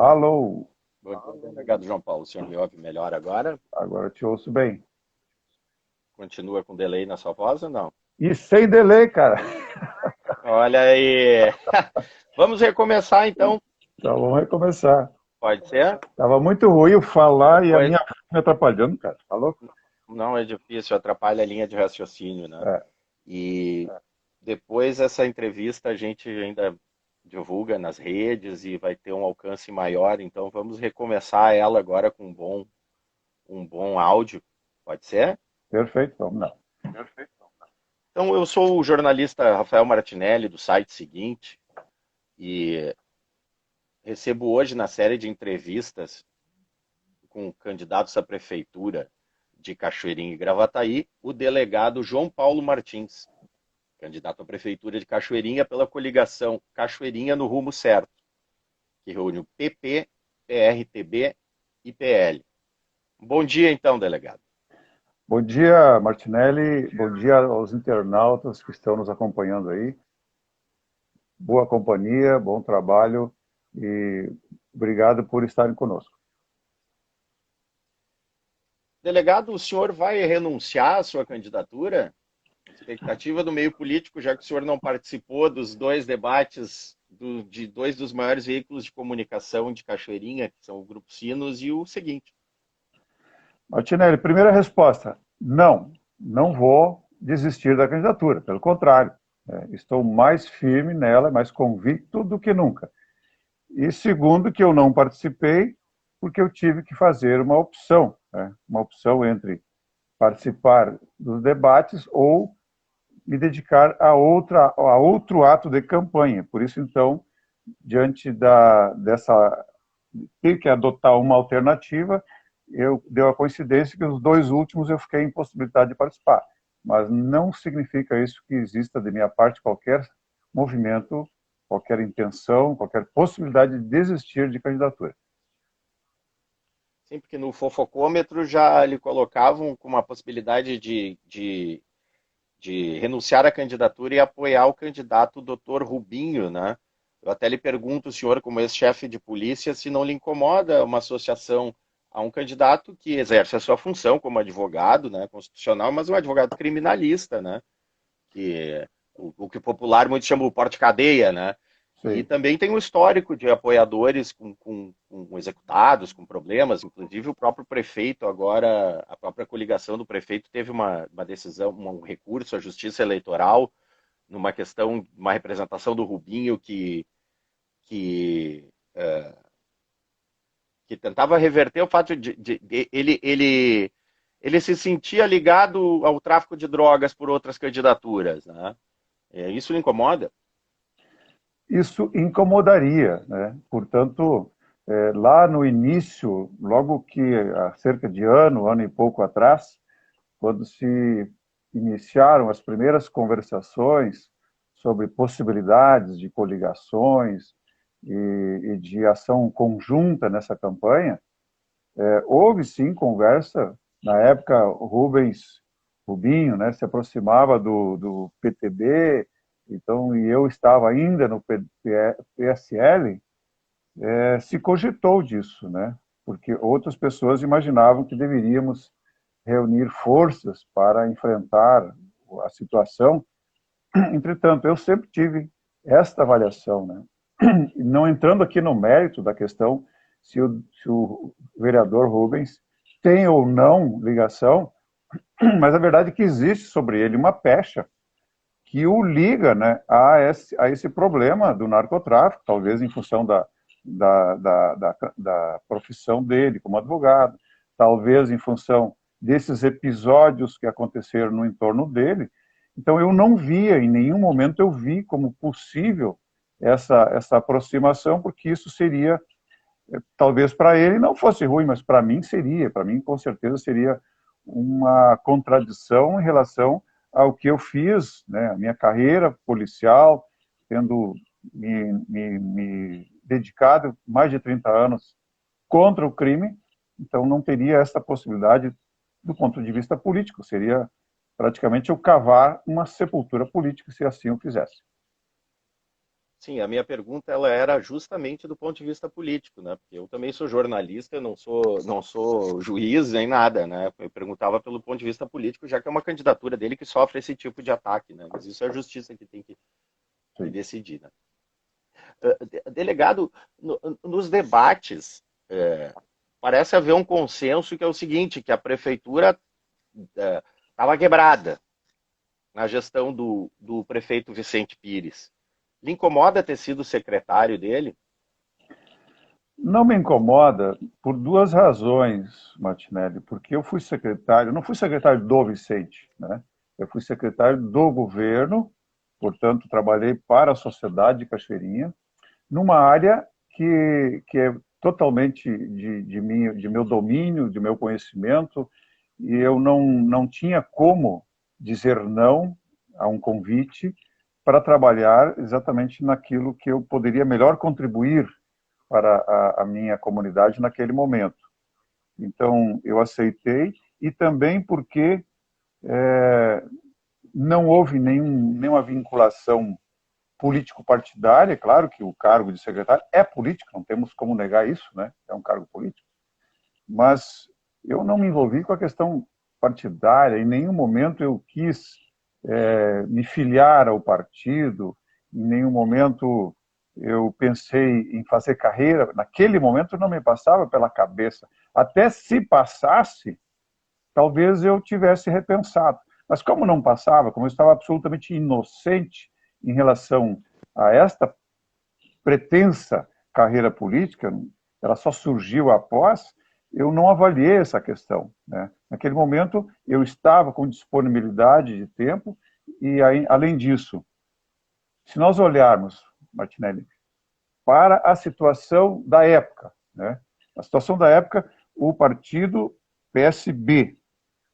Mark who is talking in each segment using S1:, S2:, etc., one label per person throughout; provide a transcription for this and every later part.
S1: Alô,
S2: Bom dia, delegado João Paulo. O senhor me ouve melhor agora?
S1: agora eu te ouço bem.
S2: Continua com delay na sua voz ou não?
S1: E sem delay, cara.
S2: Olha aí. Vamos recomeçar então.
S1: Então vamos recomeçar.
S2: Pode ser?
S1: Tava muito ruim eu falar e a
S2: Depois,
S1: minha me atrapalhando, cara. Tá louco?
S2: não é difícil, atrapalha a linha de raciocínio, né?
S1: É,
S2: E depois essa entrevista a gente ainda divulga nas redes e vai ter um alcance maior. Então vamos recomeçar ela agora com um bom áudio. Pode ser?
S1: perfeito, vamos lá.
S2: Então eu sou o jornalista Rafael Martinelli do site seguinte e recebo hoje na série de entrevistas com candidatos à prefeitura de Cachoeirinha e Gravataí, o delegado João Paulo Martins, candidato à prefeitura de Cachoeirinha pela coligação Cachoeirinha no Rumo Certo, que reúne o PP, PRTB e PL. Bom dia então, delegado.
S1: Bom dia, Martinelli. Bom dia aos internautas que estão nos acompanhando aí. Boa companhia, bom trabalho e obrigado por estarem conosco.
S2: Delegado, o senhor vai renunciar à sua candidatura? Expectativa do meio político, já que o senhor não participou dos dois debates de dois dos maiores veículos de comunicação de Cachoeirinha, que são o Grupo Sinos e o seguinte.
S1: Martinelli, primeira resposta: não, não vou desistir da candidatura. Pelo contrário, estou mais firme nela, mais convicto do que nunca. E segundo, que eu não participei porque eu tive que fazer uma opção, né? Uma opção entre participar dos debates ou me dedicar a outro ato de campanha. Por isso, então, diante dessa ter que adotar uma alternativa, deu a coincidência que os dois últimos eu fiquei impossibilitado de participar. Mas não significa isso que exista de minha parte qualquer movimento, qualquer intenção, qualquer possibilidade de desistir de candidatura.
S2: Sempre que no fofocômetro já lhe colocavam com uma possibilidade de renunciar à candidatura e apoiar o candidato Dr. Rubinho, né? Eu até lhe pergunto, o senhor, como ex-chefe de polícia, se não lhe incomoda uma associação a um candidato que exerce a sua função como advogado, né, constitucional, mas um advogado criminalista, né? Que o que o popular muito chama o porte-cadeia, né? E
S1: Sim.
S2: também tem um histórico de apoiadores com executados, com problemas, inclusive o próprio prefeito, agora, a própria coligação do prefeito teve uma decisão, um recurso à justiça eleitoral, numa questão, uma representação do Rubinho que, que tentava reverter o fato de ele se sentia ligado ao tráfico de drogas por outras candidaturas, né? Isso lhe incomoda?
S1: Isso incomodaria, né? Portanto, lá no início, logo que há cerca de ano e pouco atrás, quando se iniciaram as primeiras conversações sobre possibilidades de coligações e de ação conjunta nessa campanha, houve sim conversa. Na época, Rubinho, né, se aproximava do PTB, então, e eu estava ainda no PSL, se cogitou disso, né? Porque outras pessoas imaginavam que deveríamos reunir forças para enfrentar a situação. Entretanto, eu sempre tive esta avaliação, né? Não entrando aqui no mérito da questão se o vereador Rubens tem ou não ligação, mas a verdade é que existe sobre ele uma pecha que o liga, né, a esse problema do narcotráfico, talvez em função da profissão dele como advogado, talvez em função desses episódios que aconteceram no entorno dele. Então, eu não via, em nenhum momento eu vi como possível essa aproximação, porque isso seria, talvez para ele não fosse ruim, mas para mim seria, para mim com certeza seria uma contradição em relação ao que eu fiz, né, a minha carreira policial, tendo me dedicado mais de 30 anos contra o crime, então não teria essa possibilidade do ponto de vista político, seria praticamente eu cavar uma sepultura política se assim eu fizesse.
S2: Sim, a minha pergunta ela era justamente do ponto de vista político, né? Porque eu também sou jornalista, eu não sou juiz nem nada, né? Eu perguntava pelo ponto de vista político, já que é uma candidatura dele que sofre esse tipo de ataque, né? Mas isso é a justiça que tem que
S1: Sim.
S2: decidir, né? Delegado, nos debates, parece haver um consenso que é o seguinte, que a prefeitura estava quebrada na gestão do prefeito Vicente Pires. Lhe incomoda ter sido secretário dele?
S1: Não me incomoda por duas razões, Martinelli, porque eu fui secretário, não fui secretário do Vicente, né? Eu fui secretário do governo, portanto, trabalhei para a sociedade de Cachoeirinha, numa área que é totalmente de meu domínio, de meu conhecimento, e eu não tinha como dizer não a um convite para trabalhar exatamente naquilo que eu poderia melhor contribuir para a minha comunidade naquele momento. Então, eu aceitei, e também porque não houve nenhuma vinculação político-partidária. Claro que o cargo de secretário é político, não temos como negar isso, né? É um cargo político. Mas eu não me envolvi com a questão partidária, em nenhum momento eu quis me filiar ao partido, em nenhum momento eu pensei em fazer carreira, naquele momento não me passava pela cabeça. Até se passasse, talvez eu tivesse repensado. Mas como não passava, como eu estava absolutamente inocente em relação a esta pretensa carreira política, ela só surgiu após, eu não avaliei essa questão, né? Naquele momento, eu estava com disponibilidade de tempo e, além disso, se nós olharmos, Martinelli, para a situação da época, né? A situação da época, o partido PSB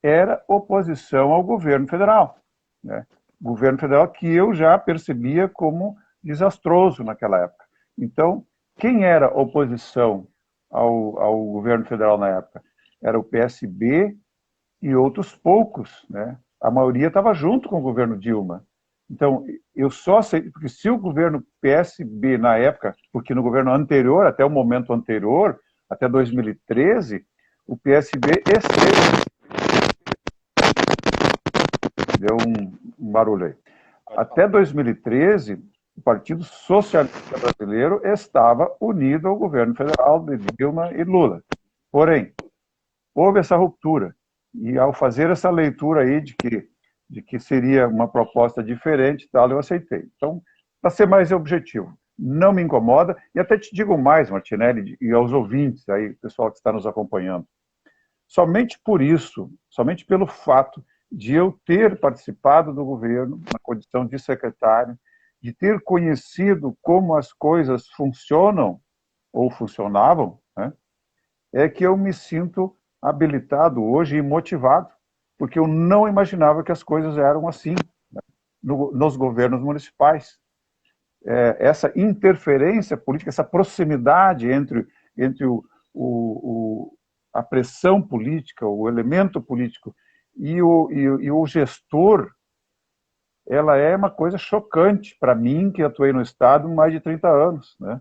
S1: era oposição ao governo federal, né? Governo federal que eu já percebia como desastroso naquela época. Então, quem era oposição ao governo federal na época? Era o PSB e outros poucos, né? A maioria estava junto com o governo Dilma. Então, eu só sei, porque se o governo PSB na época, porque no governo anterior, até o momento anterior, até 2013, o PSB esteve. Deu um barulho aí.
S2: Pode
S1: Até
S2: falar.
S1: 2013, o Partido Socialista Brasileiro estava unido ao governo federal de Dilma e Lula. Porém, houve essa ruptura. E ao fazer essa leitura aí de que seria uma proposta diferente, tal, eu aceitei. Então, para ser mais objetivo, não me incomoda, e até te digo mais, Martinelli, e aos ouvintes aí, pessoal que está nos acompanhando, somente por isso, somente pelo fato de eu ter participado do governo, na condição de secretário, de ter conhecido como as coisas funcionam ou funcionavam, né, é que eu me sinto habilitado hoje e motivado, porque eu não imaginava que as coisas eram assim, né, nos governos municipais. Essa interferência política, essa proximidade entre a pressão política, o elemento político e o gestor, ela é uma coisa chocante para mim, que atuei no Estado há mais de 30 anos, né?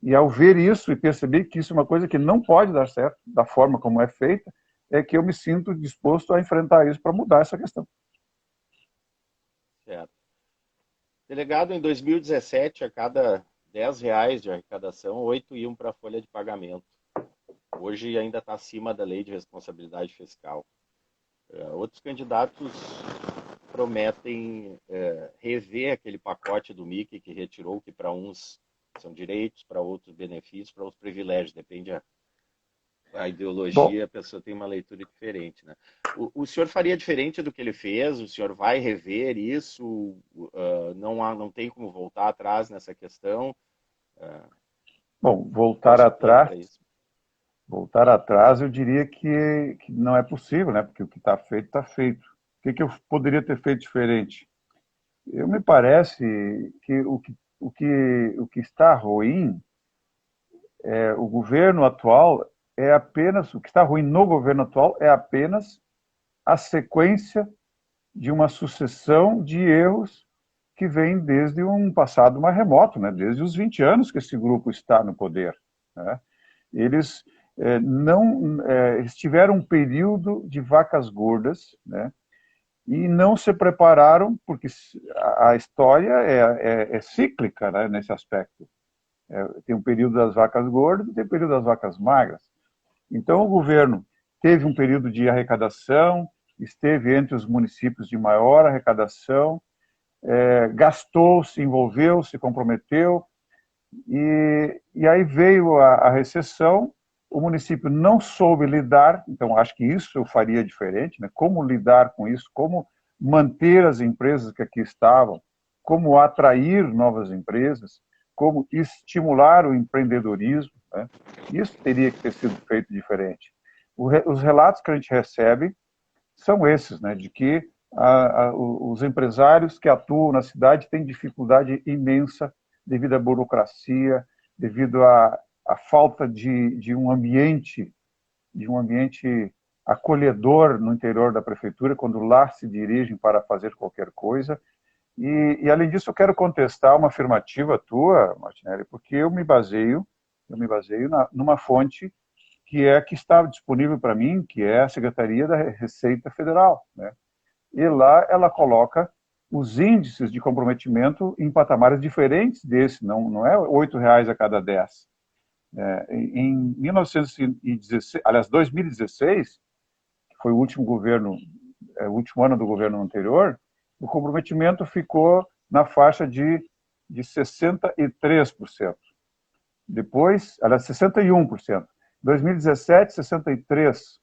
S1: E ao ver isso e perceber que isso é uma coisa que não pode dar certo, da forma como é feita, é que eu me sinto disposto a enfrentar isso para mudar essa questão.
S2: Certo. Delegado, em 2017, a cada R$ 10 de arrecadação, 8 iam para a folha de pagamento. Hoje ainda está acima da lei de responsabilidade fiscal. Outros candidatos prometem rever aquele pacote do Mickey que retirou, que para uns são direitos, para outros benefícios, para outros privilégios, depende a
S1: Bom,
S2: ideologia, a pessoa tem uma leitura diferente, né? O senhor faria diferente do que ele fez? O senhor vai rever isso? Não tem como voltar atrás nessa questão?
S1: bom,
S2: Qual o seu plano para isso?
S1: voltar atrás, eu diria que não é possível, né? Porque o que está feito, está feito. O que eu poderia ter feito diferente? Eu me parece que o que está ruim o governo atual é apenas o que está ruim no governo atual é apenas a sequência de uma sucessão de erros que vem desde um passado mais remoto, né? Desde os 20 anos que esse grupo está no poder, né? Eles eles tiveram um período de vacas gordas, né? E não se prepararam, porque a história é cíclica, né, nesse aspecto. Tem um período das vacas gordas e tem um período das vacas magras. Então, o governo teve um período de arrecadação, esteve entre os municípios de maior arrecadação, gastou, se envolveu, se comprometeu, e aí veio a recessão, o município não soube lidar, então acho que isso eu faria diferente, né? Como lidar com isso, como manter as empresas que aqui estavam, como atrair novas empresas, como estimular o empreendedorismo, né? Isso teria que ter sido feito diferente. Os relatos que a gente recebe são esses, né? De que os empresários que atuam na cidade têm dificuldade imensa devido à burocracia, devido à falta de um ambiente acolhedor no interior da prefeitura, quando lá se dirigem para fazer qualquer coisa. Além disso, eu quero contestar uma afirmativa tua, Martinelli, porque eu me baseio numa fonte que está disponível para mim, que é a Secretaria da Receita Federal, né? E lá ela coloca os índices de comprometimento em patamares diferentes desse, não é R$ 8 a cada 10. Em 1916, aliás, 2016, que foi o último o último ano do governo anterior, o comprometimento ficou na faixa de 63%. Depois, aliás, 61%. 2017, 63%.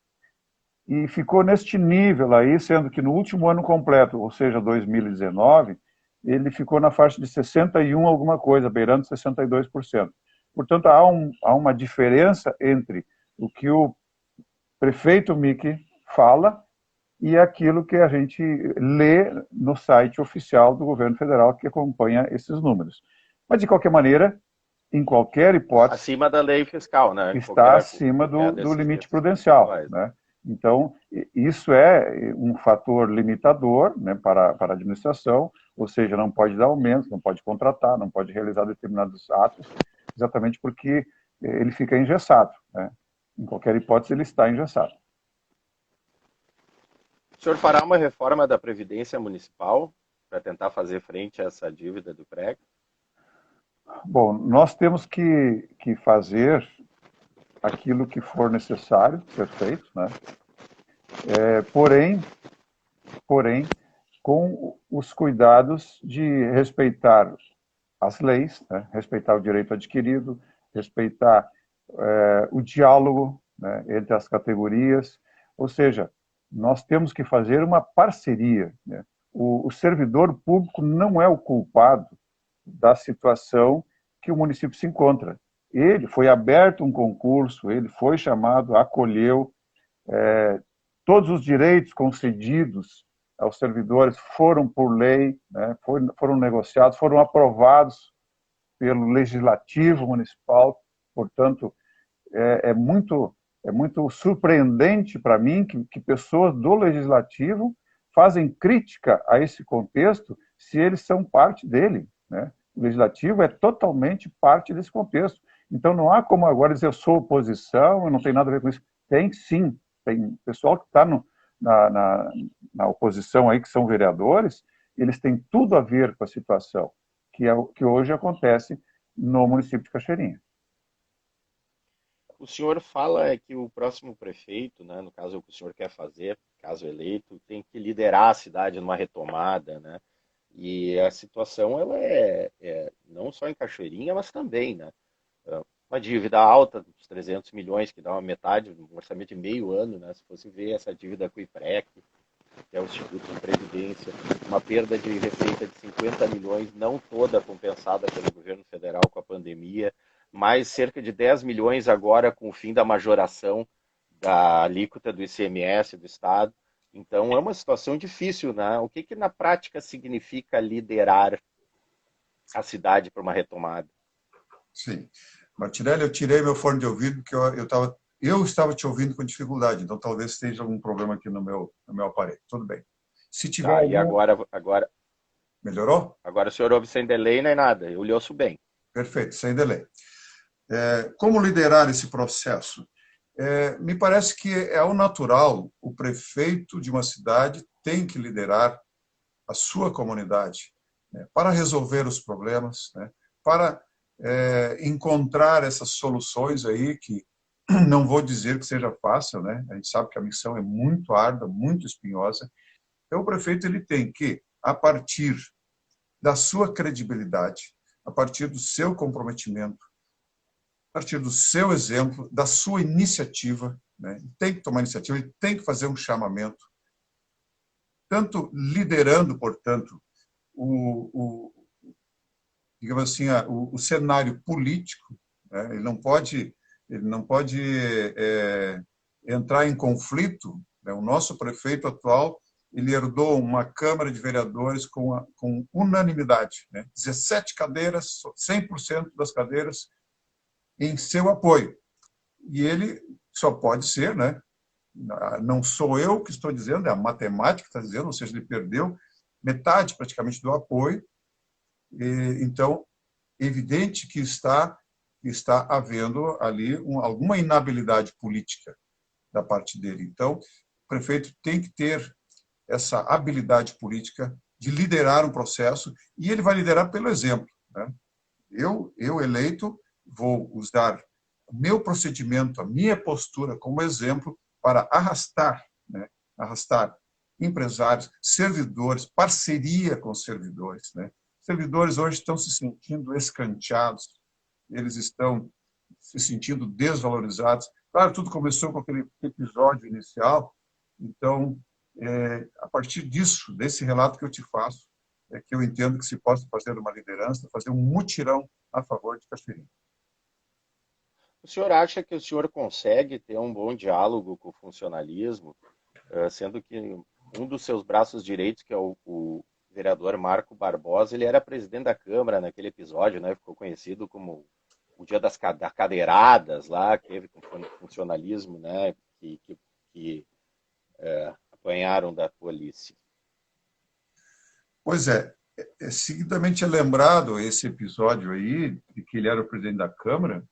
S1: E ficou neste nível aí, sendo que no último ano completo, ou seja, 2019, ele ficou na faixa de 61 alguma coisa, beirando 62%. Portanto, há uma diferença entre o que o prefeito Mickey fala e aquilo que a gente lê no site oficial do governo federal que acompanha esses números. Mas, de qualquer maneira, em qualquer hipótese,
S2: acima da lei fiscal, né?
S1: está acima do limite prudencial, né? Então, isso é um fator limitador, né, para a administração, ou seja, não pode dar aumento, não pode contratar, não pode realizar determinados atos, exatamente porque ele fica engessado, né? Em qualquer hipótese, ele está engessado.
S2: O senhor fará uma reforma da Previdência Municipal para tentar fazer frente a essa dívida do PREC?
S1: Bom, nós temos que fazer aquilo que for necessário ser feito, né? Porém, com os cuidados de respeitar as leis, né? Respeitar o direito adquirido, respeitar o diálogo, né, entre as categorias, ou seja, nós temos que fazer uma parceria, né? O servidor público não é o culpado da situação que o município se encontra. Ele foi aberto um concurso, ele foi chamado, acolheu, todos os direitos concedidos aos servidores foram por lei, né, foram negociados, foram aprovados pelo Legislativo Municipal. Portanto, é muito surpreendente para mim que pessoas do Legislativo fazem crítica a esse contexto se eles são parte dele, né? O Legislativo é totalmente parte desse contexto. Então, não há como agora dizer eu sou oposição, eu não tenho nada a ver com isso. Tem sim, tem pessoal que está na oposição aí, que são vereadores, eles têm tudo a ver com a situação que é o que hoje acontece no município de Cachoeirinha.
S2: O senhor fala que o próximo prefeito, né, no caso o que o senhor quer fazer, caso eleito, tem que liderar a cidade numa retomada, né? E a situação ela não só em Cachoeirinha, mas também, né? Uma dívida alta, dos 300 milhões, que dá uma metade, um orçamento de meio ano, né? Se fosse ver essa dívida com o IPREC, que é o Instituto de Previdência, uma perda de receita de 50 milhões, não toda compensada pelo governo federal com a pandemia, mais cerca de 10 milhões agora com o fim da majoração da alíquota do ICMS do Estado. Então é uma situação difícil, né? O que na prática significa liderar a cidade para uma retomada?
S3: Sim. Martinelli, eu tirei meu fone de ouvido porque eu estava te ouvindo com dificuldade, então talvez esteja algum problema aqui no meu aparelho. Tudo bem. Se tiver
S2: E agora
S3: Melhorou?
S2: Agora o senhor ouve sem delay nem nada. Eu lhe ouço bem.
S3: Perfeito, sem delay. Como liderar esse processo? Me parece que é o natural, o prefeito de uma cidade tem que liderar a sua comunidade, né, para resolver os problemas, né, para encontrar essas soluções aí que não vou dizer que seja fácil, né? A gente sabe que a missão é muito árdua, muito espinhosa. Então, o prefeito ele tem que, a partir da sua credibilidade, a partir do seu comprometimento, a partir do seu exemplo, da sua iniciativa, né? Ele tem que tomar iniciativa, ele tem que fazer um chamamento, tanto liderando, portanto, o digamos assim, o cenário político, né? Ele não pode entrar em conflito, né? O nosso prefeito atual ele herdou uma Câmara de Vereadores com unanimidade, né? 17 cadeiras, 100% das cadeiras em seu apoio. E ele só pode ser, né? Não sou eu que estou dizendo, é a matemática que está dizendo, ou seja, ele perdeu metade praticamente do apoio. Então, é evidente que está havendo ali alguma inabilidade política da parte dele. Então, o prefeito tem que ter essa habilidade política de liderar um processo e ele vai liderar pelo exemplo, né? Eu eleito, vou usar o meu procedimento, a minha postura como exemplo para arrastar, né? Arrastar empresários, servidores, parceria com servidores, né? Servidores hoje estão se sentindo escanteados, eles estão se sentindo desvalorizados. Claro, tudo começou com aquele episódio inicial, então, a partir disso, desse relato que eu te faço, é que eu entendo que se possa fazer uma liderança, fazer um mutirão a favor de Cachoeirinha.
S2: O senhor acha que o senhor consegue ter um bom diálogo com o funcionalismo, sendo que um dos seus braços direitos, que é o vereador Marco Barbosa, ele era presidente da Câmara naquele episódio, né? Ficou conhecido como o dia das cadeiradas lá, que teve com funcionalismo, né? Que apanharam da polícia.
S3: Pois seguidamente é lembrado esse episódio aí, de que ele era o presidente da Câmara,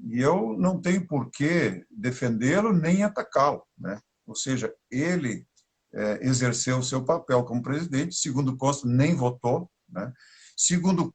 S3: e eu não tenho por que defendê-lo nem atacá-lo, né? Ou seja, ele exerceu o seu papel como presidente, segundo consta, nem votou, né? Segundo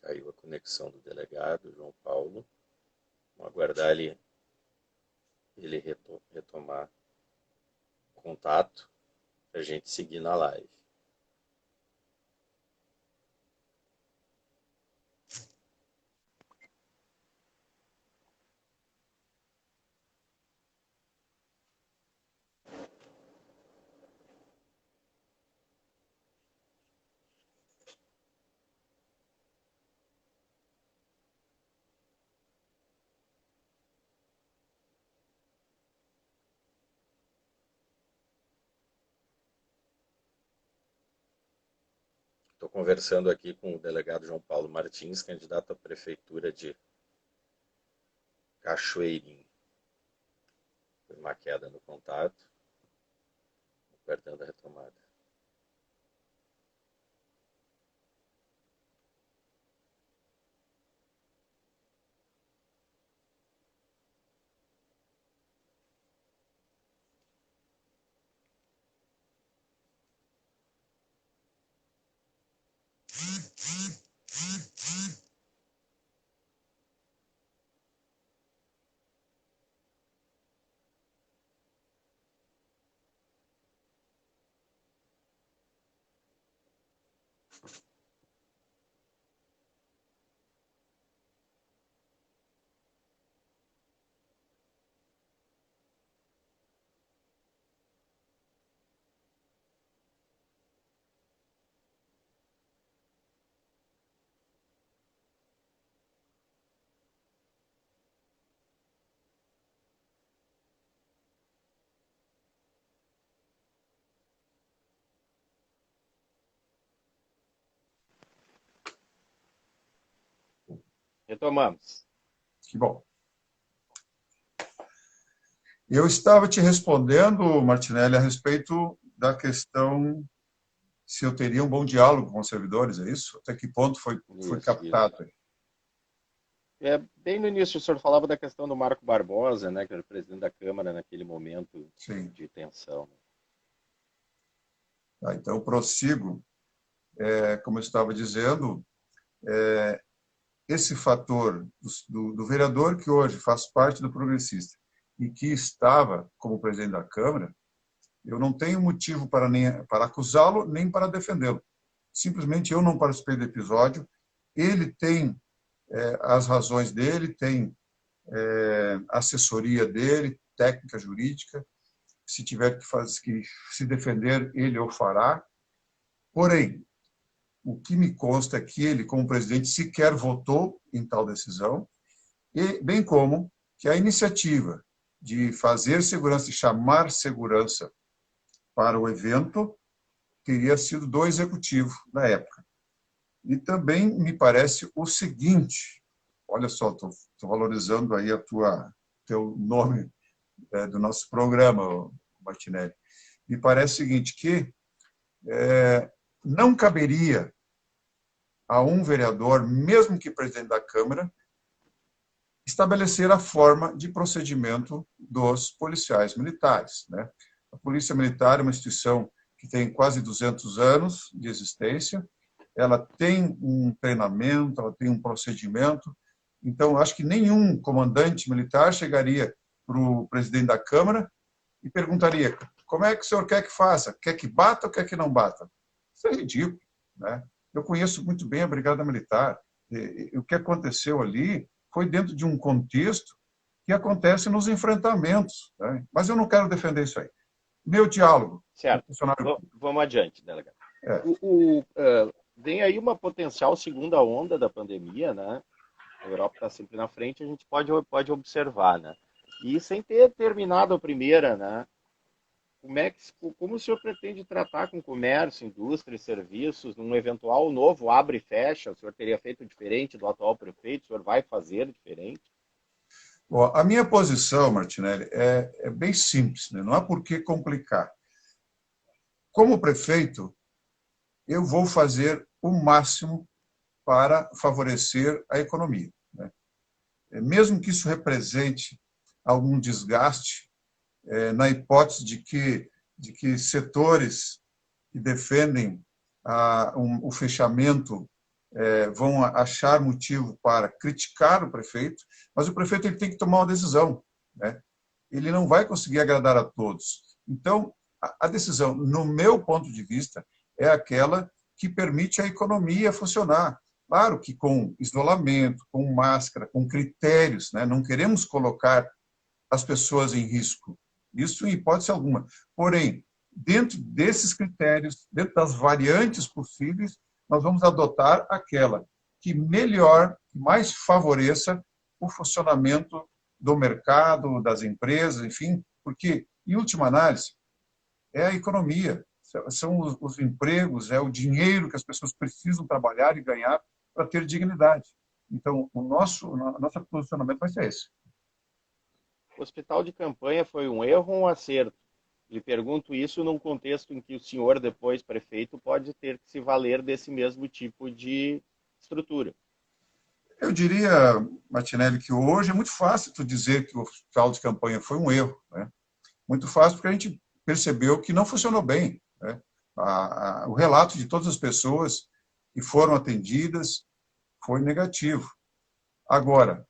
S2: Caiu a conexão do delegado João Paulo. Vamos aguardar ele retomar contato para a gente seguir na live. Estou conversando aqui com o delegado João Paulo Martins, candidato à prefeitura de Cachoeirinho. Foi uma queda no contato, aguardando a retomada. Retomamos.
S3: Que bom. Eu estava te respondendo, Martinelli, a respeito da questão se eu teria um bom diálogo com os servidores, é isso? Até que ponto foi captado? Isso.
S2: Bem no início, o senhor falava da questão do Marco Barbosa, né, que era o presidente da Câmara naquele momento de tensão.
S3: Então, eu prossigo. Como eu estava dizendo, esse fator do vereador que hoje faz parte do Progressista e que estava como presidente da Câmara, eu não tenho motivo para acusá-lo nem para defendê-lo. Simplesmente eu não participei do episódio. Ele tem as razões dele, tem a assessoria dele, técnica jurídica. Se tiver que se defender, ele o fará. Porém, o que me consta é que ele, como presidente, sequer votou em tal decisão, e bem como que a iniciativa de fazer segurança e chamar segurança para o evento teria sido do executivo na época. E também me parece o seguinte, olha só, estou valorizando aí teu nome do nosso programa, Martinelli. Me parece o seguinte, que não caberia a um vereador, mesmo que presidente da Câmara, estabelecer a forma de procedimento dos policiais militares, né? A Polícia Militar é uma instituição que tem quase 200 anos de existência, ela tem um treinamento, ela tem um procedimento, então acho que nenhum comandante militar chegaria para o presidente da Câmara e perguntaria: como é que o senhor quer que faça? Quer que bata ou quer que não bata? Isso é ridículo, né? Eu conheço muito bem a Brigada Militar. O que aconteceu ali foi dentro de um contexto que acontece nos enfrentamentos, né? Mas eu não quero defender isso aí. Meu diálogo.
S2: Certo. Vamos adiante, delegado. Vem aí uma potencial segunda onda da pandemia, né? A Europa está sempre na frente, a gente pode observar, né? E sem ter terminado a primeira, né? Como o senhor pretende tratar com comércio, indústria e serviços num eventual novo abre e fecha? O senhor teria feito diferente do atual prefeito? O senhor vai fazer diferente?
S3: Bom, a minha posição, Martinelli, é bem simples, né? Não há por que complicar. Como prefeito, eu vou fazer o máximo para favorecer a economia, né? Mesmo que isso represente algum desgaste, na hipótese de que setores que defendem o fechamento vão achar motivo para criticar o prefeito, mas o prefeito ele tem que tomar uma decisão, né? Ele não vai conseguir agradar a todos. Então, a decisão, no meu ponto de vista, é aquela que permite a economia funcionar. Claro que com isolamento, com máscara, com critérios, né? Não queremos colocar as pessoas em risco, isso em hipótese alguma. Porém, dentro desses critérios, dentro das variantes possíveis, nós vamos adotar aquela que melhor, mais favoreça o funcionamento do mercado, das empresas, enfim, porque, em última análise, é a economia, são os empregos, é o dinheiro que as pessoas precisam trabalhar e ganhar para ter dignidade. Então, o nosso posicionamento vai ser esse.
S2: O hospital de campanha foi um erro ou um acerto? Lhe pergunto isso num contexto em que o senhor, depois prefeito, pode ter que se valer desse mesmo tipo de estrutura.
S3: Eu diria, Martinelli, que hoje é muito fácil tu dizer que o hospital de campanha foi um erro, né? Muito fácil porque a gente percebeu que não funcionou bem, né? O relato de todas as pessoas que foram atendidas foi negativo. Agora,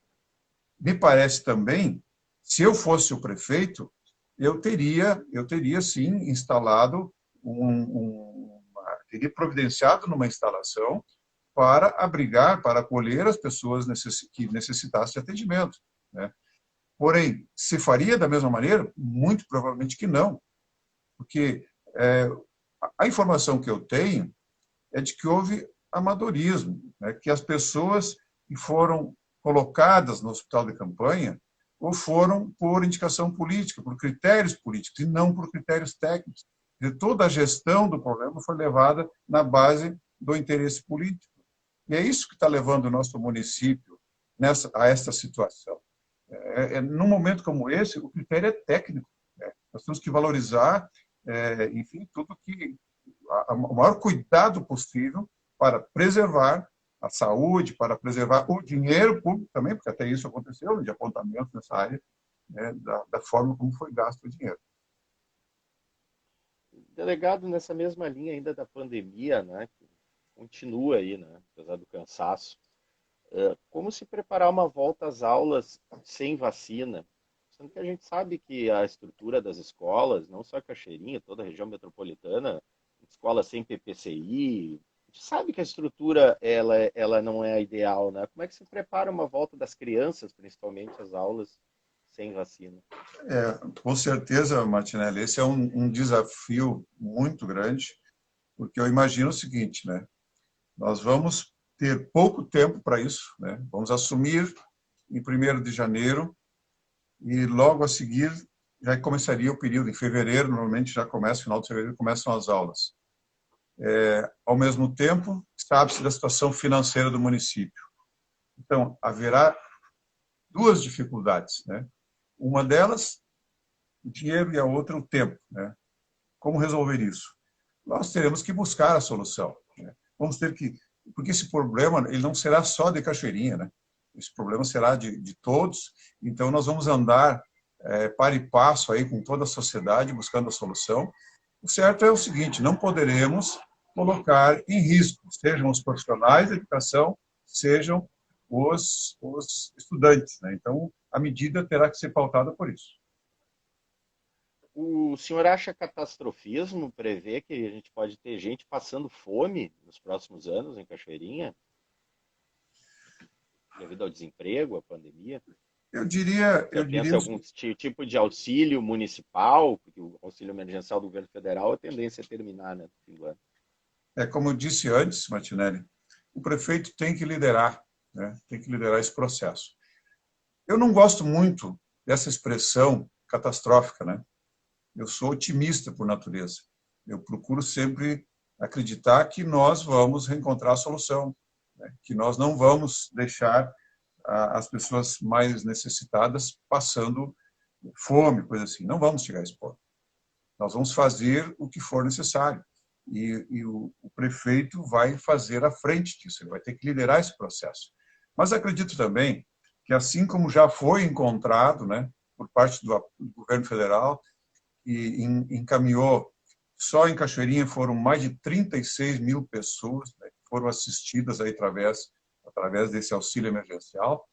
S3: me parece também, se eu fosse o prefeito, eu teria sim instalado teria providenciado numa instalação para abrigar, para acolher as pessoas que necessitassem de atendimento, né? Porém, se faria da mesma maneira? Muito provavelmente que não, porque a informação que eu tenho é de que houve amadorismo, né? Que as pessoas que foram colocadas no hospital de campanha ou foram por indicação política, por critérios políticos, e não por critérios técnicos. E toda a gestão do problema foi levada na base do interesse político. E é isso que está levando o nosso município a esta situação. Num momento como esse, o critério é técnico. Né? Nós temos que valorizar, enfim, tudo que o maior cuidado possível para preservar a saúde, para preservar o dinheiro público também, porque até isso aconteceu, de apontamento nessa área, né, da forma como foi gasto o dinheiro.
S2: Delegado, nessa mesma linha ainda da pandemia, né, que continua aí, né, apesar do cansaço, como se preparar uma volta às aulas sem vacina? Sendo que a gente sabe que a estrutura das escolas, não só Cachoeirinha, toda a região metropolitana, escolas sem PPCI, a gente sabe que a estrutura ela não é a ideal, né? Como é que se prepara uma volta das crianças, principalmente às aulas sem vacina?
S3: Com certeza, Martinelli, esse é um desafio muito grande, porque eu imagino o seguinte, né? Nós vamos ter pouco tempo para isso, né? Vamos assumir em 1º de janeiro e logo a seguir já começaria o período, em fevereiro, normalmente já começa, final de fevereiro, começam as aulas. Ao mesmo tempo, sabe-se da situação financeira do município. Então, haverá 2 dificuldades, né? Uma delas, o dinheiro, e a outra, o tempo, né? Como resolver isso? Nós teremos que buscar a solução, né? Vamos ter que... Porque esse problema ele não será só de Cachoeirinha, né? Esse problema será de todos, então nós vamos andar para e passo aí com toda a sociedade buscando a solução. O certo é o seguinte, não poderemos colocar em risco, sejam os profissionais da educação, sejam os estudantes, né? Então, a medida terá que ser pautada por isso.
S2: O senhor acha catastrofismo prever que a gente pode ter gente passando fome nos próximos anos em Cachoeirinha, devido ao desemprego, à pandemia?
S3: Eu diria
S2: Você pensa em algum tipo de auxílio municipal, porque o auxílio emergencial do governo federal, a tendência é terminar, né, no fim do ano.
S3: Como eu disse antes, Martinelli, o prefeito tem que liderar, né? Tem que liderar esse processo. Eu não gosto muito dessa expressão catastrófica, né? Eu sou otimista por natureza. Eu procuro sempre acreditar que nós vamos reencontrar a solução, né? Que nós não vamos deixar as pessoas mais necessitadas passando fome, coisa assim. Não vamos chegar a esse ponto. Nós vamos fazer o que for necessário. E o prefeito vai fazer à frente disso, ele vai ter que liderar esse processo. Mas acredito também que, assim como já foi encontrado, né, por parte do governo federal, e encaminhou, só em Cachoeirinha foram mais de 36 mil pessoas, né, que foram assistidas aí através desse auxílio emergencial.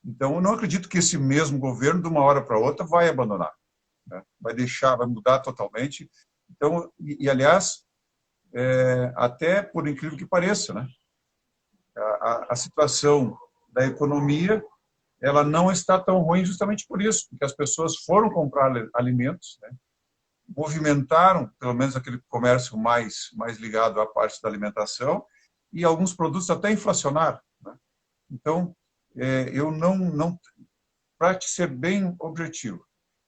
S3: Então, eu não acredito que esse mesmo governo, de uma hora para outra, vai abandonar, né? Vai mudar totalmente. Então, aliás, até por incrível que pareça, né, a situação da economia ela não está tão ruim justamente por isso, porque as pessoas foram comprar alimentos, né, movimentaram, pelo menos aquele comércio mais ligado à parte da alimentação, e alguns produtos até inflacionaram, né? Então, eu não para te ser bem objetivo,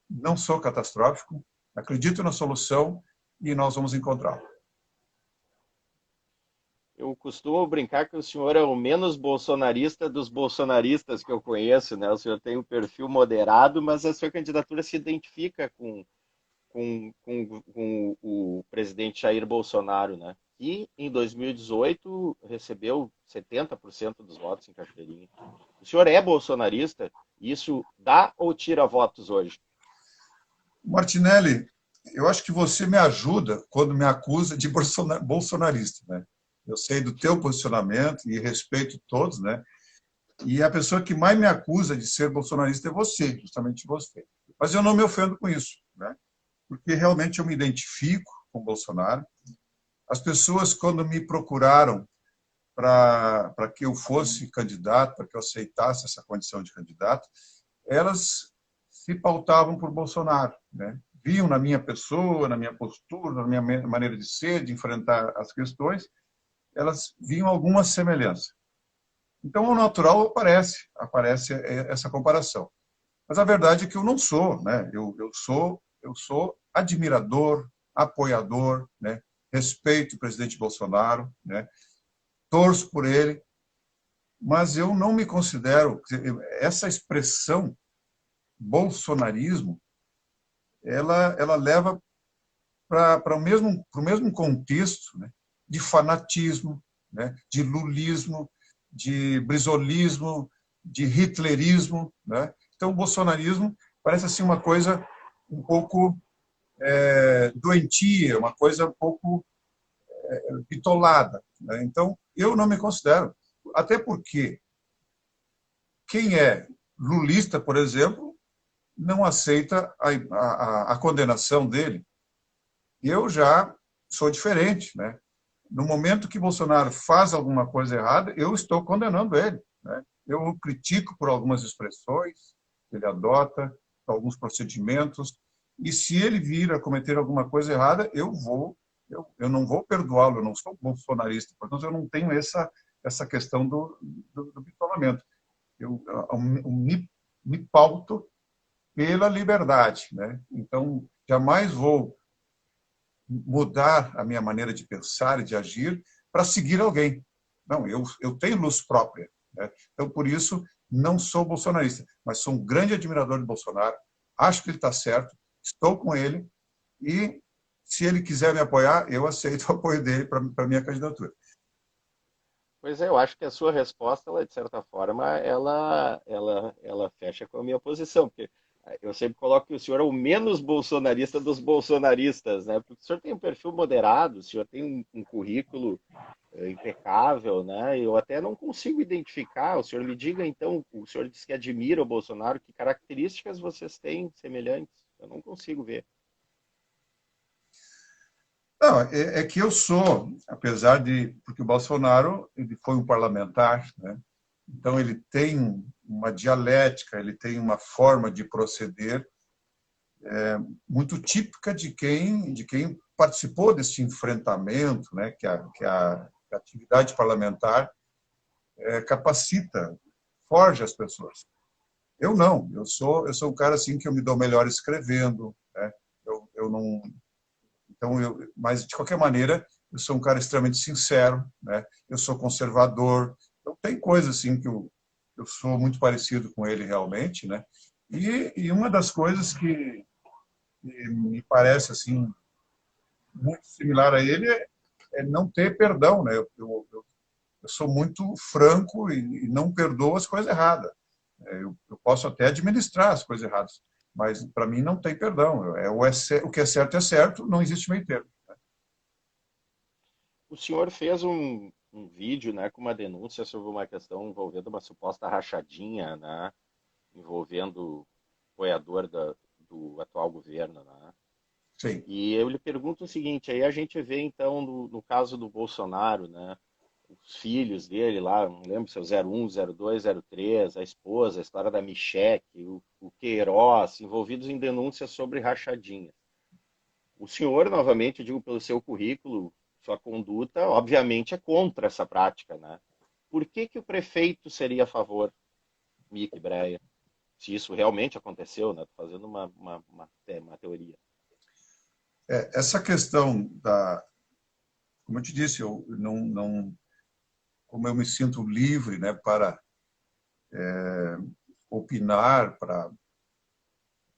S3: não sou catastrófico, acredito na solução e nós vamos encontrá-la.
S2: Eu costumo brincar que o senhor é o menos bolsonarista dos bolsonaristas que eu conheço, né? O senhor tem um perfil moderado, mas a sua candidatura se identifica com o presidente Jair Bolsonaro, né? E em 2018 recebeu 70% dos votos em Cachoeirinha. O senhor é bolsonarista? Isso dá ou tira votos hoje?
S3: Martinelli, eu acho que você me ajuda quando me acusa de bolsonarista, né? Eu sei do teu posicionamento e respeito todos, né? E a pessoa que mais me acusa de ser bolsonarista é você, justamente você. Mas eu não me ofendo com isso, né? Porque realmente eu me identifico com Bolsonaro. As pessoas, quando me procuraram para que eu fosse candidato, para que eu aceitasse essa condição de candidato, elas se pautavam por Bolsonaro, né? Viam na minha pessoa, na minha postura, na minha maneira de ser, de enfrentar as questões, elas viam alguma semelhança. Então, ao natural aparece essa comparação. Mas a verdade é que eu não sou, né? Eu sou admirador, apoiador, né? Respeito o presidente Bolsonaro, né? Torço por ele, mas eu não me considero... Essa expressão, bolsonarismo, ela leva para o mesmo contexto, né, de fanatismo, né, de lulismo, de brizolismo, de hitlerismo, né? Então, o bolsonarismo parece assim uma coisa um pouco doentia, uma coisa um pouco bitolada, né? Então, eu não me considero. Até porque quem é lulista, por exemplo, não aceita a condenação dele. Eu já sou diferente, né? No momento que Bolsonaro faz alguma coisa errada, eu estou condenando ele, né? Eu o critico por algumas expressões que ele adota, alguns procedimentos, e se ele vir a cometer alguma coisa errada, eu não vou perdoá-lo, eu não sou bolsonarista, portanto eu não tenho essa questão do bitolamento. Eu me pauto pela liberdade, né? Então jamais vou mudar a minha maneira de pensar e de agir para seguir alguém. Não, eu tenho luz própria, né? Então, por isso, não sou bolsonarista, mas sou um grande admirador de Bolsonaro, acho que ele está certo, estou com ele e, se ele quiser me apoiar, eu aceito o apoio dele para a minha candidatura.
S2: Pois é, eu acho que a sua resposta, ela, de certa forma, ela fecha com a minha posição, porque eu sempre coloco que o senhor é o menos bolsonarista dos bolsonaristas, né? Porque o senhor tem um perfil moderado, o senhor tem um currículo impecável, né? Eu até não consigo identificar. O senhor me diga, então, o senhor disse que admira o Bolsonaro, que características vocês têm semelhantes? Eu não consigo ver.
S3: Não, é que eu sou, apesar de... Porque o Bolsonaro ele foi um parlamentar, né? Então ele tem uma dialética, ele tem uma forma de proceder muito típica de quem participou desse enfrentamento, né? Que a atividade parlamentar capacita, forja as pessoas. Eu não, eu sou um cara assim que eu me dou melhor escrevendo, né? Eu não... Então, mas, de qualquer maneira, eu sou um cara extremamente sincero, né? Eu sou conservador. Então, tem coisas assim que eu sou muito parecido com ele realmente, né? E uma das coisas que me parece assim muito similar a ele é não ter perdão, né? Eu sou muito franco e não perdoo as coisas erradas. Eu posso até administrar as coisas erradas, mas para mim não tem perdão. O que é certo, não existe meio termo.
S2: O senhor fez um vídeo, né, com uma denúncia sobre uma questão envolvendo uma suposta rachadinha, né, envolvendo o apoiador do atual governo, né?
S3: Sim.
S2: E eu lhe pergunto o seguinte, aí a gente vê então no caso do Bolsonaro, né, os filhos dele lá, não lembro se é o 01, 02, 03, a esposa, a história da Micheque, o Queiroz, envolvidos em denúncias sobre rachadinha. O senhor, novamente, eu digo pelo seu currículo, sua conduta, obviamente é contra essa prática, né? Por que o prefeito seria a favor, Mick Breia? Se isso realmente aconteceu, né? Estou fazendo uma teoria.
S3: Essa questão da... Como eu te disse, eu não como eu me sinto livre, né, para opinar, para...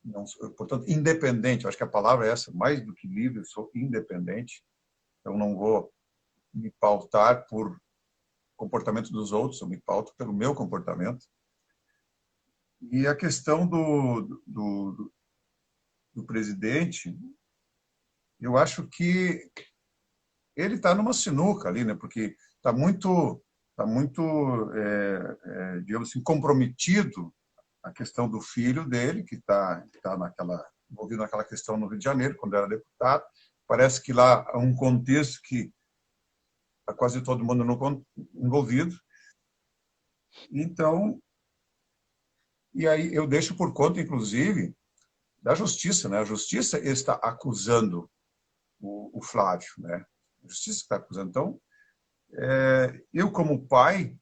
S3: Não, portanto, independente, eu acho que a palavra é essa, mais do que livre, eu sou independente, eu não vou me pautar por comportamento dos outros, eu me pauto pelo meu comportamento. E a questão do presidente, eu acho que ele está numa sinuca ali, né? Porque está muito, digamos assim, comprometido a questão do filho dele, que está envolvido naquela questão no Rio de Janeiro, quando era deputado. Parece que lá há um contexto que está quase todo mundo envolvido. Então, e aí eu deixo por conta, inclusive, da justiça, né? A justiça está acusando o Flávio, né? A justiça está acusando. Então, eu como pai,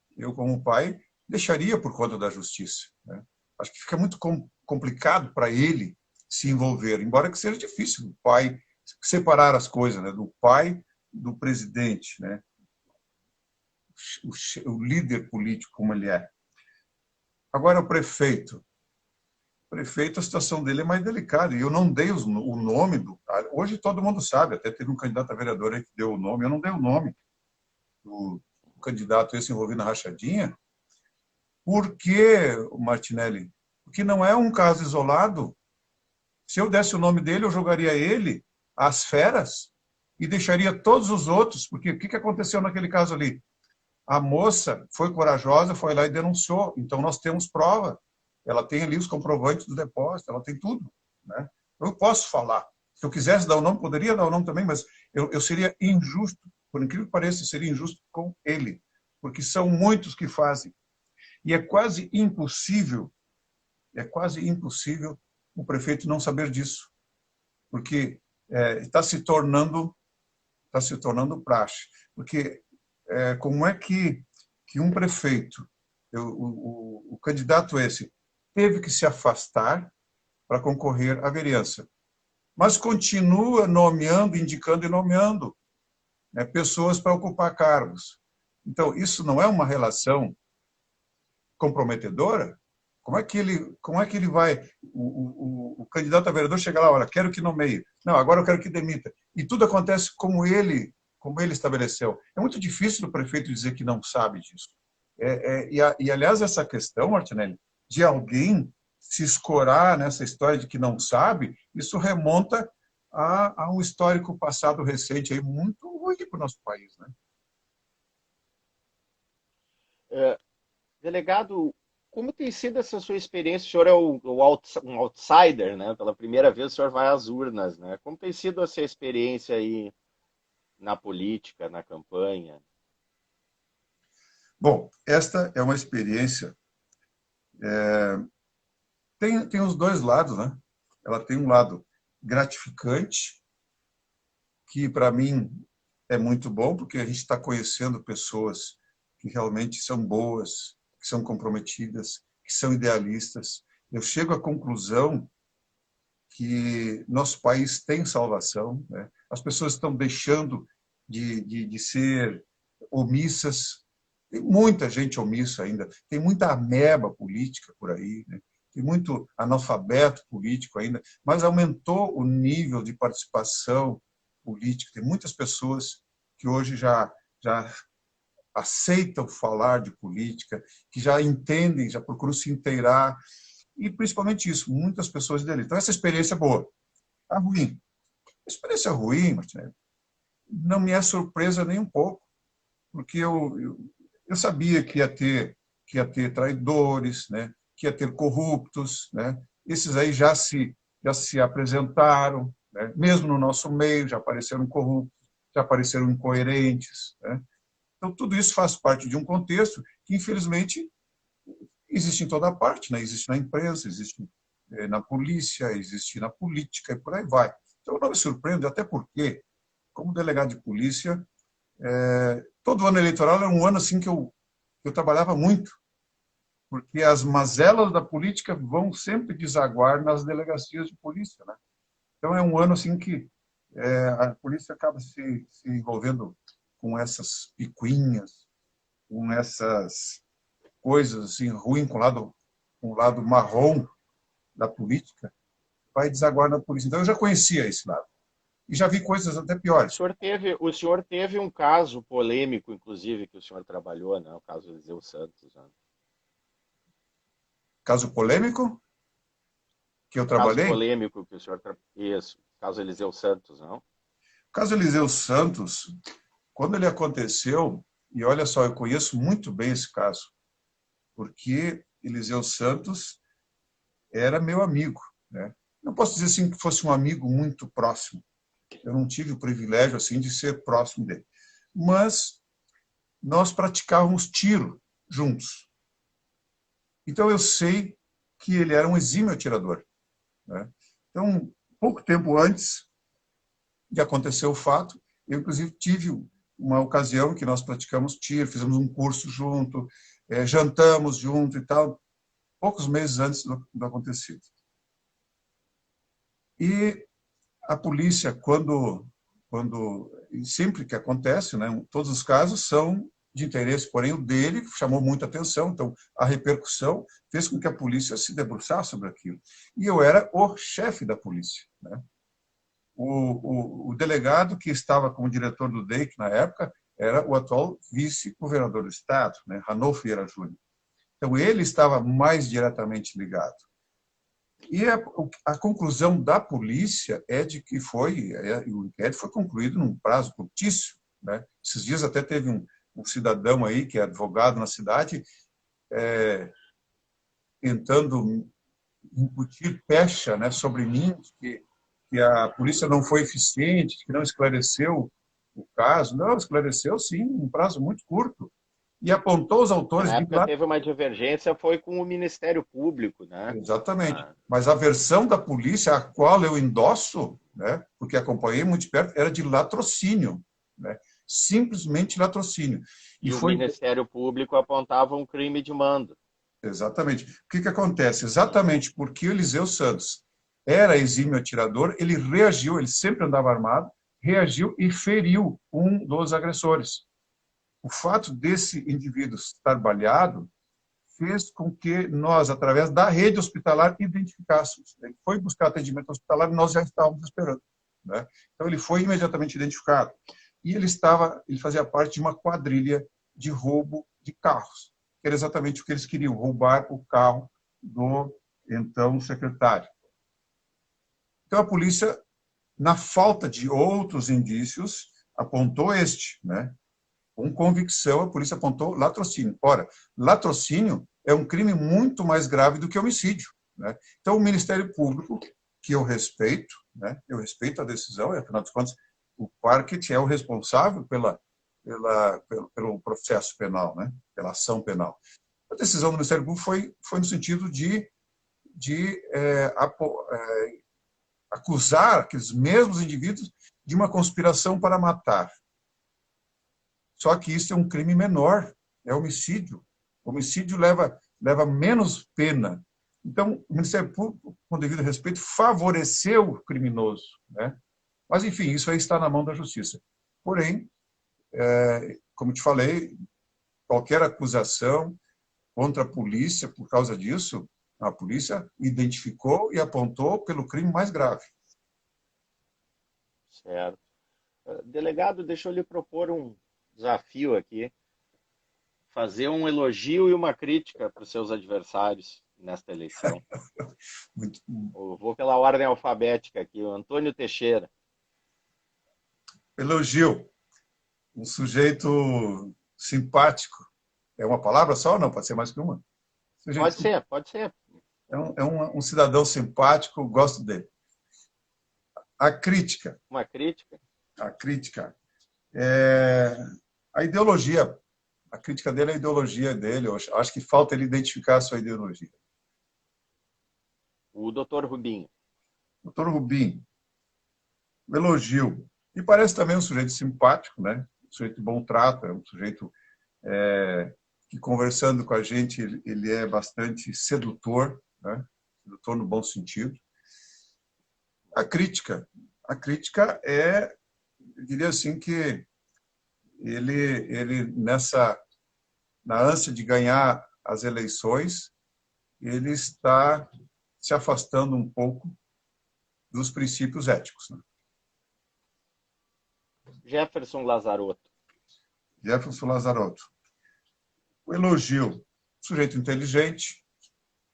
S3: deixaria por conta da justiça, né? Acho que fica muito complicado para ele se envolver, embora que seja difícil o pai separar as coisas, né? Do pai do presidente, né? o líder político como ele é. Agora, o prefeito, a situação dele é mais delicada, e eu não dei o nome Hoje todo mundo sabe, até teve um candidato a vereador aí que deu o nome, eu não dei o nome do candidato esse envolvido na rachadinha. Por que, Martinelli? Porque não é um caso isolado. Se eu desse o nome dele, eu jogaria ele às feras e deixaria todos os outros, porque o que aconteceu naquele caso ali? A moça foi corajosa, foi lá e denunciou, então nós temos prova. Ela tem ali os comprovantes do depósito, ela tem tudo, né? Eu posso falar. Se eu quisesse dar o nome, poderia dar o nome também, mas eu seria injusto, por incrível que pareça, seria injusto com ele, porque são muitos que fazem. E é quase impossível o prefeito não saber disso, porque está se tornando praxe. Porque como é que um prefeito, o candidato esse, teve que se afastar para concorrer à vereança, mas continua nomeando, indicando e nomeando, né, pessoas para ocupar cargos. Então, isso não é uma relação comprometedora? Como é que ele vai, o candidato a vereador chega lá, olha, quero que nomeie, não, agora eu quero que demita. E tudo acontece como ele estabeleceu. É muito difícil o prefeito dizer que não sabe disso. Aliás, essa questão, Martinelli, de alguém se escorar nessa história de que não sabe, isso remonta a um histórico passado recente aí muito ruim para o nosso país, né?
S2: Delegado, como tem sido essa sua experiência? O senhor é um outsider, né? Pela primeira vez o senhor vai às urnas, né? Como tem sido essa experiência aí na política, na campanha?
S3: Bom, esta é uma experiência. Tem os dois lados, né? Ela tem um lado gratificante, que para mim é muito bom, porque a gente está conhecendo pessoas que realmente são boas, que são comprometidas, que são idealistas. Eu chego à conclusão que nosso país tem salvação, né? As pessoas estão deixando de ser omissas. Tem muita gente omissa ainda, tem muita ameba política por aí, né? Tem muito analfabeto político ainda, mas aumentou o nível de participação política. Tem muitas pessoas que hoje já aceitam falar de política, que já entendem, já procuram se inteirar, e principalmente isso, muitas pessoas dele. Então, essa experiência é boa. A ruim. A experiência ruim, Martinelli, não me é surpresa nem um pouco, porque eu sabia que ia ter traidores, né? Que ia ter corruptos, né? Esses aí já se apresentaram, né? Mesmo no nosso meio já apareceram corruptos, já apareceram incoerentes, né? Então, tudo isso faz parte de um contexto que, infelizmente, existe em toda parte, né? Existe na empresa, existe na polícia, existe na política e por aí vai. Então, não me surpreende, até porque, como delegado de polícia, todo ano eleitoral era um ano assim que eu trabalhava muito, porque as mazelas da política vão sempre desaguar nas delegacias de polícia, né? Então, é um ano assim que a polícia acaba se envolvendo com essas picuinhas, com essas coisas assim ruins, com o lado marrom da política, vai desaguar na polícia. Então, eu já conhecia esse lado. E já vi coisas até piores.
S2: O senhor teve um caso polêmico, inclusive, que o senhor trabalhou, né? O caso Eliseu Santos. Né?
S3: Caso polêmico que eu
S2: Caso
S3: trabalhei?
S2: polêmico que o senhor... Isso, caso Eliseu Santos, não?
S3: O caso Eliseu Santos, quando ele aconteceu, e olha só, eu conheço muito bem esse caso, porque Eliseu Santos era meu amigo, né? Não posso dizer assim que fosse um amigo muito próximo. Eu não tive o privilégio assim de ser próximo dele. Mas nós praticávamos tiro juntos. Então eu sei que ele era um exímio atirador, né? Então, pouco tempo antes de acontecer o fato, eu inclusive tive uma ocasião que nós praticamos tiro, fizemos um curso junto, jantamos junto e tal, poucos meses antes do acontecido. E a polícia, sempre que acontece, né, todos os casos são de interesse, porém o dele chamou muita atenção, então a repercussão fez com que a polícia se debruçasse sobre aquilo. E eu era o chefe da polícia, né? O delegado que estava como diretor do DEIC na época era o atual vice-governador do estado, né, Ranolfo Vieira Júnior. Então ele estava mais diretamente ligado. E a conclusão da polícia é de que o inquérito foi concluído num prazo curtíssimo, né? Esses dias até teve um cidadão aí, que é advogado na cidade, tentando incutir pecha, né, sobre mim, que a polícia não foi eficiente, que não esclareceu o caso. Não, esclareceu sim, em um prazo muito curto. E apontou os autores
S2: Na
S3: de
S2: época teve uma divergência, foi com o Ministério Público, né?
S3: Exatamente. Mas a versão da polícia, a qual eu endosso, né, porque acompanhei muito de perto, era de latrocínio, né? Simplesmente latrocínio.
S2: E o
S3: foi...
S2: Ministério Público apontava um crime de mando.
S3: Exatamente. O que acontece? Exatamente porque o Eliseu Santos era exímio atirador, ele reagiu, ele sempre andava armado, reagiu e feriu um dos agressores. O fato desse indivíduo estar baleado fez com que nós, através da rede hospitalar, identificássemos. Ele foi buscar atendimento hospitalar e nós já estávamos esperando, né? Então, ele foi imediatamente identificado. E ele fazia parte de uma quadrilha de roubo de carros, que era exatamente o que eles queriam, roubar o carro do, então, secretário. Então, a polícia, na falta de outros indícios, apontou este, né? Com convicção, a polícia apontou latrocínio. Ora, latrocínio é um crime muito mais grave do que homicídio, né? Então, o Ministério Público, que eu respeito, né? Eu respeito a decisão, e, afinal de contas, o parquet é o responsável pelo processo penal, né? Pela ação penal. A decisão do Ministério Público foi no sentido de acusar aqueles mesmos indivíduos de uma conspiração para matar. Só que isso é um crime menor, é homicídio. O homicídio leva menos pena. Então, o Ministério Público, com devido respeito, favoreceu o criminoso, né? Mas, enfim, isso aí está na mão da justiça. Porém, como te falei, qualquer acusação contra a polícia por causa disso, a polícia identificou e apontou pelo crime mais grave.
S2: Certo. Delegado, deixa eu lhe propor um desafio aqui. Fazer um elogio e uma crítica para os seus adversários nesta eleição.
S3: Muito...
S2: Eu vou pela ordem alfabética aqui. O Antônio Teixeira.
S3: Elogio. Um sujeito simpático. É uma palavra só ou não? Pode ser mais que uma?
S2: Pode ser, pode ser.
S3: É um cidadão simpático, gosto dele. A crítica.
S2: Uma crítica?
S3: A crítica é a ideologia. A crítica dele é a ideologia dele. Eu acho que falta ele identificar a sua ideologia.
S2: O doutor Rubinho.
S3: Doutor Rubinho. O elogio. E parece também um sujeito simpático, né? Um sujeito de bom trato, é um sujeito que, conversando com a gente, ele é bastante sedutor, né? Sedutor no bom sentido. A crítica eu diria assim que ele na ânsia de ganhar as eleições, ele está se afastando um pouco dos princípios éticos, né?
S2: Jefferson Lazarotto.
S3: Jefferson Lazarotto. O elogio, sujeito inteligente,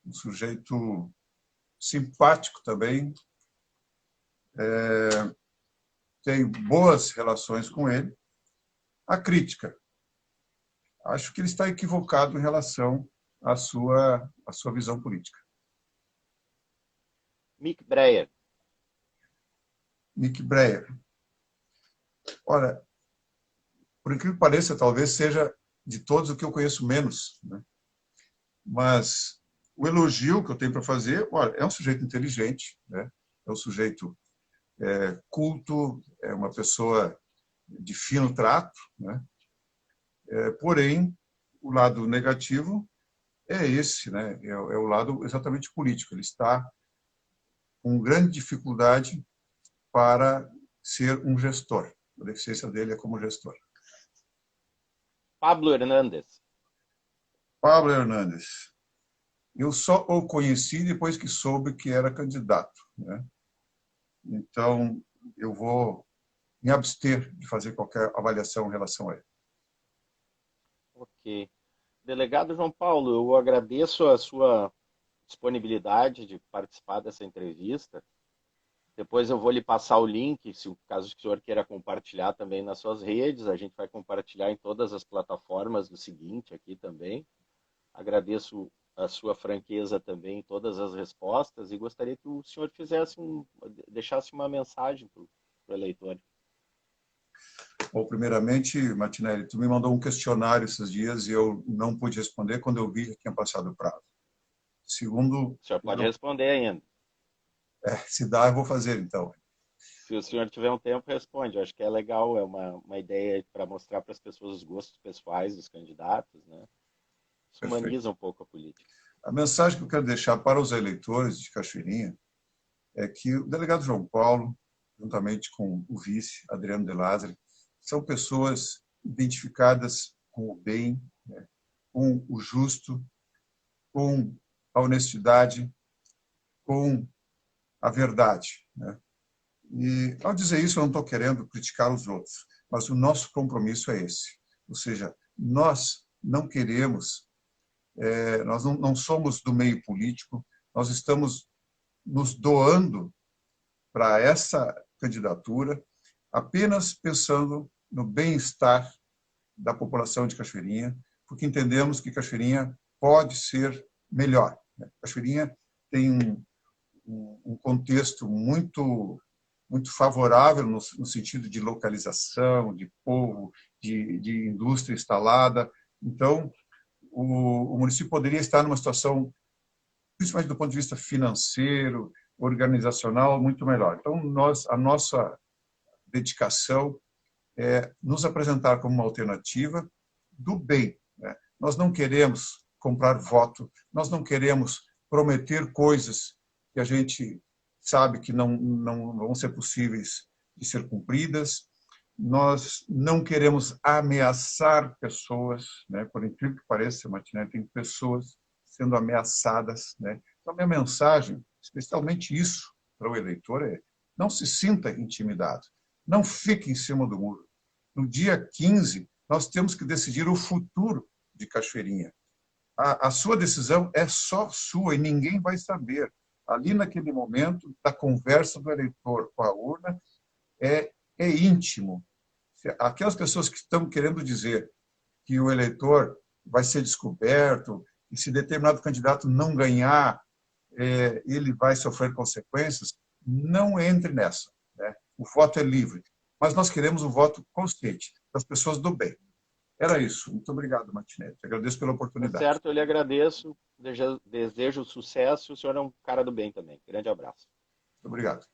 S3: um sujeito simpático também, tenho boas relações com ele. A crítica, acho que ele está equivocado em relação à sua visão política.
S2: Mick Breyer.
S3: Mick Breyer. Olha, por incrível que pareça, talvez seja de todos o que eu conheço menos, né? Mas o elogio que eu tenho para fazer, olha, é um sujeito inteligente, né? É um sujeito culto, é uma pessoa de fino trato, né? Porém, o lado negativo é esse, né? É o lado exatamente político. Ele está com grande dificuldade para ser um gestor. A deficiência dele é como gestor.
S2: Pablo Hernández.
S3: Pablo Hernández. Eu só o conheci depois que soube que era candidato, né? Então, eu vou me abster de fazer qualquer avaliação em relação a ele.
S2: Ok. Delegado João Paulo, eu agradeço a sua disponibilidade de participar dessa entrevista. Depois eu vou lhe passar o link, se caso o senhor queira compartilhar também nas suas redes. A gente vai compartilhar em todas as plataformas do seguinte aqui também. Agradeço a sua franqueza também em todas as respostas e gostaria que o senhor deixasse uma mensagem para o eleitor.
S3: Bom, primeiramente, Martinelli, tu me mandou um questionário esses dias e eu não pude responder quando eu vi que tinha passado o prazo. Segundo,
S2: O senhor pode responder ainda.
S3: se dá, eu vou fazer, então.
S2: Se o senhor tiver um tempo, responde. Eu acho que é legal, é uma ideia para mostrar para as pessoas os gostos pessoais dos candidatos, né? Isso humaniza um pouco a política.
S3: A mensagem que eu quero deixar para os eleitores de Cachoeirinha é que o delegado João Paulo, juntamente com o vice, Adriano de Lázari, são pessoas identificadas com o bem, né, com o justo, com a honestidade, com a verdade, né? E, ao dizer isso, eu não estou querendo criticar os outros, mas o nosso compromisso é esse. Ou seja, nós não queremos, nós não somos do meio político, nós estamos nos doando para essa candidatura apenas pensando no bem-estar da população de Cachoeirinha, porque entendemos que Cachoeirinha pode ser melhor. Cachoeirinha tem um contexto muito favorável no sentido de localização, de povo, de indústria instalada. Então, o município poderia estar numa situação, principalmente do ponto de vista financeiro, organizacional, muito melhor. Então, a nossa dedicação é nos apresentar como uma alternativa do bem, né? Nós não queremos comprar voto, nós não queremos prometer coisas que a gente sabe que não vão ser possíveis de ser cumpridas. Nós não queremos ameaçar pessoas, né? Por incrível que pareça, Martinelli, tem pessoas sendo ameaçadas, né? Então, a minha mensagem, especialmente isso para o eleitor, é: não se sinta intimidado, não fique em cima do muro. No dia 15, nós temos que decidir o futuro de Cachoeirinha. A sua decisão é só sua e ninguém vai saber. Ali, naquele momento da conversa do eleitor com a urna, é íntimo. Aquelas pessoas que estão querendo dizer que o eleitor vai ser descoberto e se determinado candidato não ganhar, ele vai sofrer consequências, não entre nessa, né? O voto é livre, mas nós queremos um voto consciente das pessoas do bem. Era isso. Muito obrigado, Martinelli. Te agradeço pela
S2: Tá
S3: oportunidade.
S2: certo, eu lhe agradeço, desejo sucesso, o senhor é um cara do bem também. Grande abraço.
S3: Muito obrigado.